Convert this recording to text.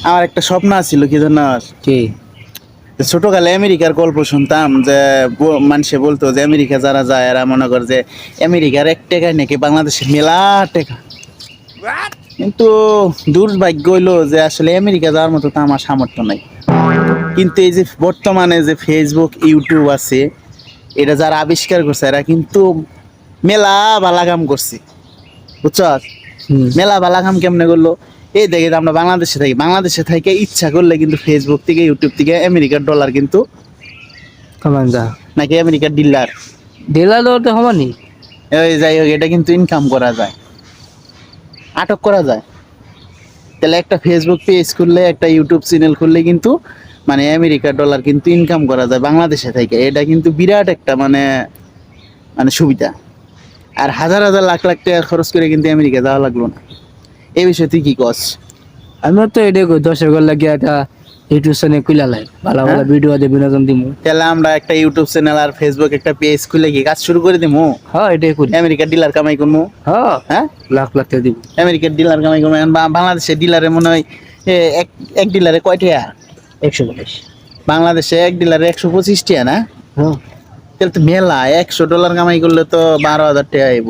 আমার একটা স্বপ্ন ছিল কি জানাস, কি ছোটকালে আমেরিকার গল্প শুনতাম যে মানুষে বলতো যে আমেরিকা যারা যায় এরা মনে কর যে আমেরিকার এক টাকায় নাকি বাংলাদেশে মেলা টাকা। কিন্তু দুর্ভাগ্য হইলো যে আসলে আমেরিকা যাওয়ার মতো তো আমার সামর্থ্য নাই। কিন্তু এই যে বর্তমানে যে ফেসবুক ইউটিউব আছে, এটা যারা আবিষ্কার করছে এরা কিন্তু মেলা ভালা কাম করছে, বুঝছস? মেলা ভালা কাম কেমনে করলো, এই দেখে আমরা বাংলাদেশে থেকে ইচ্ছা করলে কিন্তু ফেসবুক থেকে ইউটিউব থেকে আমেরিকার ডলার কিন্তু কামান যা নাকি আমেরিকার ডিলার, ডিলার তো হবানি। ওই যাই হোক এটা কিন্তু ইনকাম করা যায়, আটক করা যায়। তাহলে একটা ফেসবুক পেজ খুললে একটা ইউটিউব চ্যানেল খুললে কিন্তু মানে আমেরিকার ডলার কিন্তু ইনকাম করা যায় বাংলাদেশে থেকে। এটা কিন্তু বিরাট একটা মানে মানে সুবিধা। আর হাজার হাজার লাখ লাখ টাকা খরচ করে কিন্তু আমেরিকা যাওয়া লাগলো না। এই বিষয়ে তুই কি কস? আমি তো এটাই কই দর্শকের লাগে একটা ইউটিউব চ্যানেল খুলে লাই, ভালো ভালো হ্যাঁ? ভিডিও দিয়ে বিনোদন দিমু। তাহলে আমরা একটা ইউটিউব চ্যানেল আর ফেসবুক একটা পেজ খুলে কি কাজ শুরু করে দিবো? হ্যাঁ এটাই করি। আমেরিকার ডিলার কামাই করবো। হ্যাঁ হ্যাঁ, লাখ লাখ টাকা দিব। আমেরিকার ডিলার কামাই করবো। এখন বাংলাদেশের ডিলারে মনে হয় এক এক ডিলারে কয় টাকা? 120। বাংলাদেশে এক ডিলারে 125 টাকা না? হ্যাঁ তাহলে তো মেলা, $100 কামাই করলে তো 12,000 টাকা আইব।